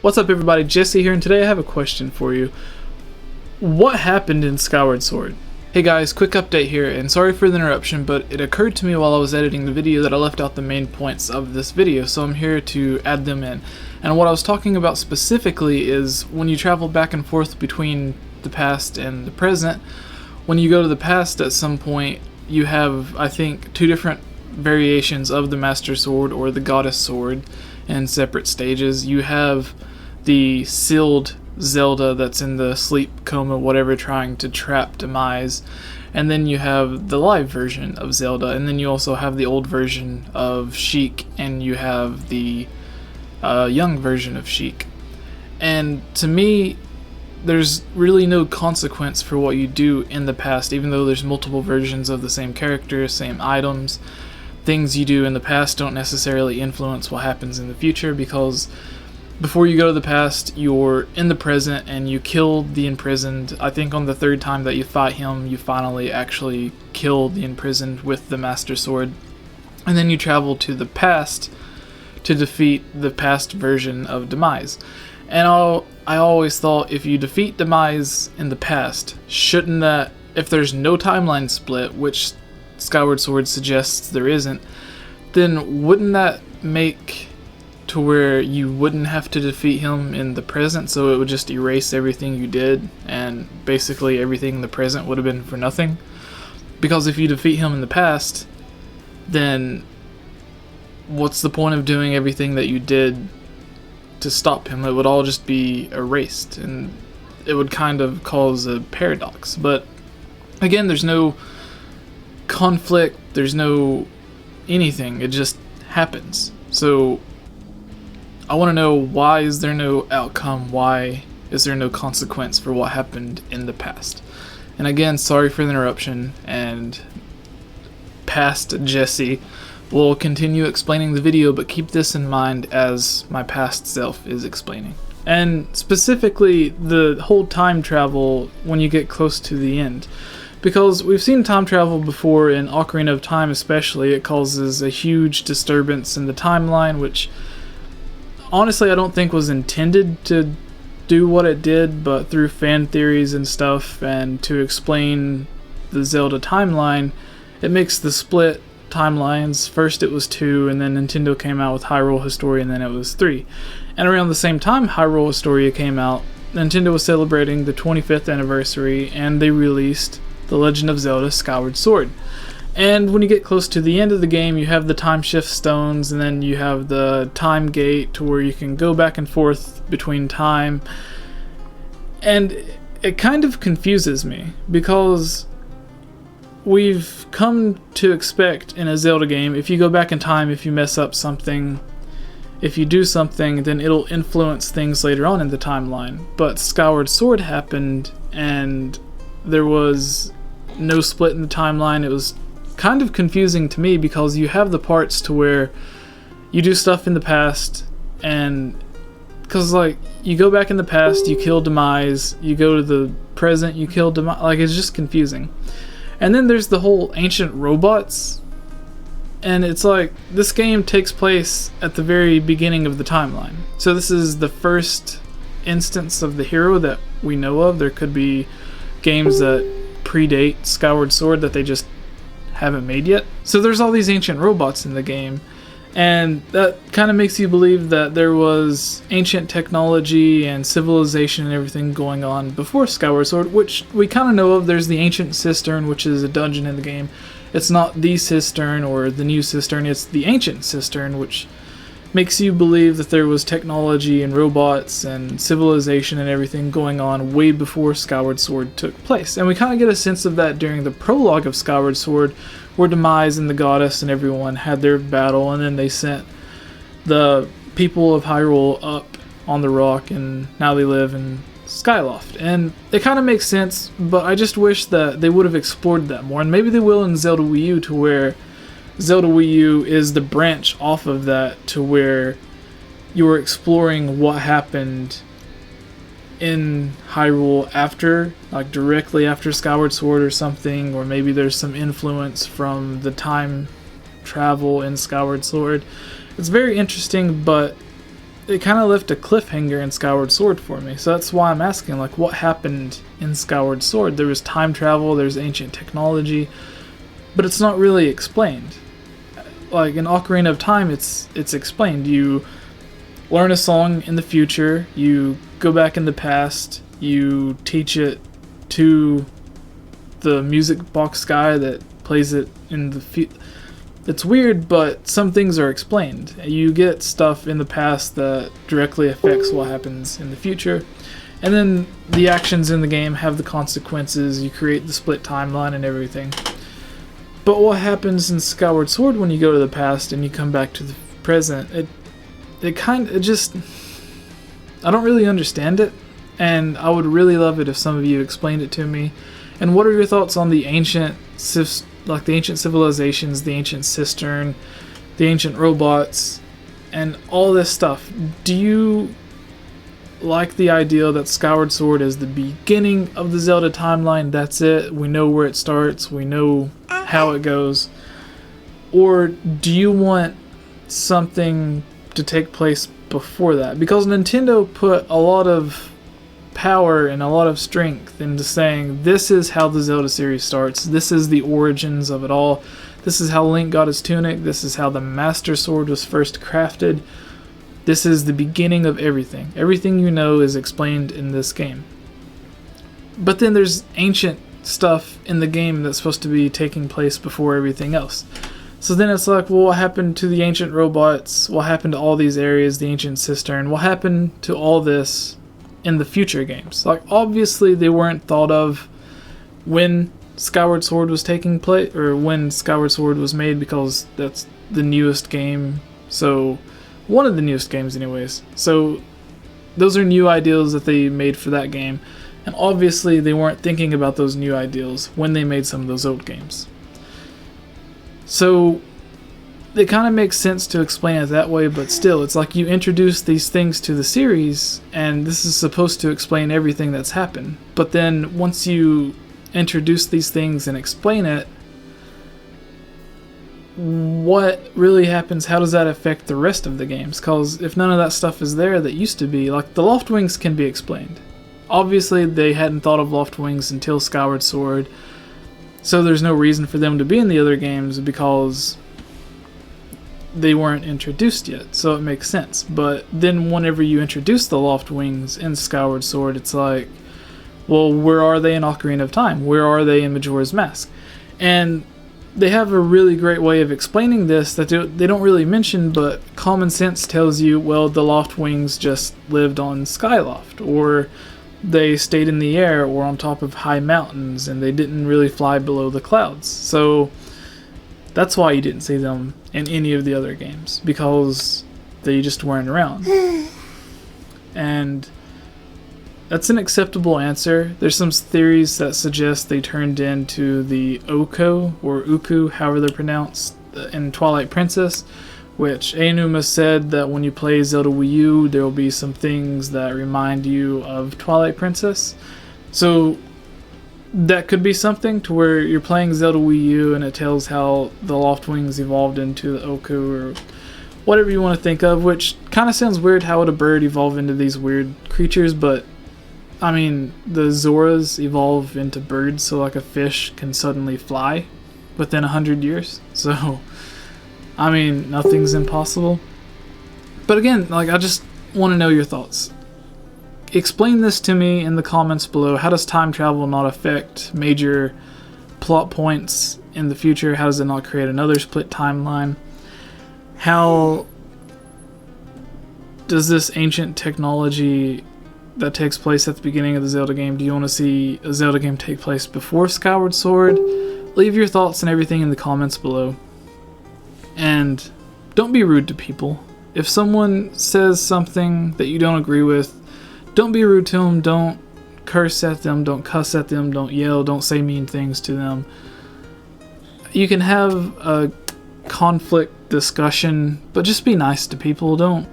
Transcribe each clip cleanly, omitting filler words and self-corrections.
What's up everybody, Jesse here, and today I have a question for you. What happened in Skyward Sword? Hey guys, quick update here, and sorry for the interruption, but it occurred to me while I was editing the video that I left out the main points of this video, so I'm here to add them in. And what I was talking about specifically is when you travel back and forth between the past and the present, when you go to the past at some point, you have, I think, two different variations of the Master Sword or the Goddess Sword in separate stages. You have the sealed Zelda that's in the sleep coma, whatever, trying to trap Demise, and then you have the live version of Zelda, and then you also have the old version of Sheik, and you have the young version of Sheik. And to me, there's really no consequence for what you do in the past, even though there's multiple versions of the same character, same items. Things you do in the past don't necessarily influence what happens in the future, because before you go to the past, you're in the present and you kill the imprisoned. I think on the third time that you fight him, you finally actually kill the imprisoned with the Master Sword. And then you travel to the past to defeat the past version of Demise. And I always thought, if you defeat Demise in the past, shouldn't that, if there's no timeline split, which Skyward Sword suggests there isn't, then wouldn't that make to where you wouldn't have to defeat him in the present, so it would just erase everything you did, and basically everything in the present would have been for nothing? Because if you defeat him in the past, then what's the point of doing everything that you did to stop him? It would all just be erased, and it would kind of cause a paradox. But again, there's no conflict, there's no anything, it just happens. So I want to know, why is there no outcome? Why is there no consequence for what happened in the past? And again, sorry for the interruption, and past Jesse will continue explaining the video, but keep this in mind as my past self is explaining. And specifically the whole time travel when you get close to the end. Because we've seen time travel before in Ocarina of Time especially. It causes a huge disturbance in the timeline, which honestly I don't think was intended to do what it did, but through fan theories and stuff and to explain the Zelda timeline, it makes the split timelines. First it was 2, and then Nintendo came out with Hyrule Historia, and then it was 3. And around the same time Hyrule Historia came out, Nintendo was celebrating the 25th anniversary, and they released The Legend of Zelda Skyward Sword. And when you get close to the end of the game, you have the time shift stones, and then you have the time gate to where you can go back and forth between time. And it kind of confuses me, because we've come to expect in a Zelda game, if you go back in time, if you mess up something, if you do something, then it'll influence things later on in the timeline. But Skyward Sword happened, and there was no split in the timeline. It was kind of confusing to me, because you have the parts to where you do stuff in the past, and because like you go back in the past, you kill Demise, you go to the present, you kill Demise, like it's just confusing. And then there's the whole ancient robots, and it's like this game takes place at the very beginning of the timeline, so this is the first instance of the hero that we know of. There could be games that predate Skyward Sword that they just haven't made yet. So there's all these ancient robots in the game, and that kind of makes you believe that there was ancient technology and civilization and everything going on before Skyward Sword, which we kind of know of. There's the ancient cistern, which is a dungeon in the game. It's not the cistern or the new cistern, it's the ancient cistern, which makes you believe that there was technology and robots and civilization and everything going on way before Skyward Sword took place. And we kind of get a sense of that during the prologue of Skyward Sword, where Demise and the goddess and everyone had their battle, and then they sent the people of Hyrule up on the rock, and now they live in Skyloft. And it kind of makes sense, but I just wish that they would have explored that more, and maybe they will in Zelda Wii U, to where Zelda Wii U is the branch off of that, to where you were exploring what happened in Hyrule after, like directly after Skyward Sword or something, or maybe there's some influence from the time travel in Skyward Sword. It's very interesting, but it kind of left a cliffhanger in Skyward Sword for me. So that's why I'm asking, like, what happened in Skyward Sword? There was time travel, there's ancient technology, but it's not really explained. Like in Ocarina of Time, it's explained. You learn a song in the future, you go back in the past, you teach it to the music box guy that plays it in the future. It's weird, but some things are explained. You get stuff in the past that directly affects what happens in the future. And then the actions in the game have the consequences. You create the split timeline and everything. But what happens in Skyward Sword when you go to the past and you come back to the present, it just, I don't really understand it. And I would really love it if some of you explained it to me. And what are your thoughts on the ancient civilizations, the ancient cistern, the ancient robots, and all this stuff? Do you like the idea that Skyward Sword is the beginning of the Zelda timeline? That's it. We know where it starts. We know how it goes. Or do you want something to take place before that? Because Nintendo put a lot of power and a lot of strength into saying this is how the Zelda series starts, this is the origins of it all, this is how Link got his tunic, this is how the Master Sword was first crafted, this is the beginning of everything. Everything you know is explained in this game. But then there's ancient stuff in the game that's supposed to be taking place before everything else. So then it's like, well, what happened to the ancient robots? What happened to all these areas, the ancient cistern? What happened to all this in the future games? Like, obviously they weren't thought of when Skyward Sword was taking place, or when Skyward Sword was made, because that's the newest game. So, one of the newest games anyways. So, those are new ideals that they made for that game. And obviously they weren't thinking about those new ideals when they made some of those old games. So, it kind of makes sense to explain it that way, but still, it's like you introduce these things to the series, and this is supposed to explain everything that's happened. But then, once you introduce these things and explain it, what really happens? How does that affect the rest of the games? Because if none of that stuff is there that used to be, like the Loft Wings can be explained. Obviously, they hadn't thought of Loft Wings until Skyward Sword, so there's no reason for them to be in the other games because they weren't introduced yet, so it makes sense. But then whenever you introduce the Loft Wings in Skyward Sword, it's like, well, where are they in Ocarina of Time? Where are they in Majora's Mask? And they have a really great way of explaining this that they don't really mention, but common sense tells you, well, the Loft Wings just lived on Skyloft, or they stayed in the air or on top of high mountains, and they didn't really fly below the clouds. So that's why you didn't see them in any of the other games, because they just weren't around. And that's an acceptable answer. There's some theories that suggest they turned into the Oko, or Uku, however they're pronounced, in Twilight Princess, which Aonuma said that when you play Zelda Wii U, there will be some things that remind you of Twilight Princess. So that could be something to where you're playing Zelda Wii U and it tells how the Loft Wings evolved into the Oku, or whatever you want to think of, which kind of sounds weird. How would a bird evolve into these weird creatures? But I mean, the Zoras evolve into birds, so like a fish can suddenly fly within 100 years. So, I mean, nothing's impossible. But again, like, I just want to know your thoughts. Explain this to me in the comments below. How does time travel not affect major plot points in the future? How does it not create another split timeline? How does this ancient technology that takes place at the beginning of the Zelda game, do you want to see a Zelda game take place before Skyward Sword? Leave your thoughts and everything in the comments below. And don't be rude to people. If someone says something that you don't agree with, don't be rude to them. Don't curse at them. Don't cuss at them. Don't yell. Don't say mean things to them. You can have a conflict discussion, but just be nice to people. Don't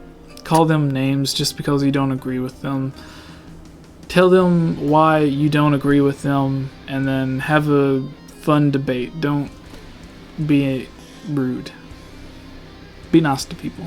call them names just because you don't agree with them. Tell them why you don't agree with them, and then have a fun debate. Don't be rude. Be nice to people.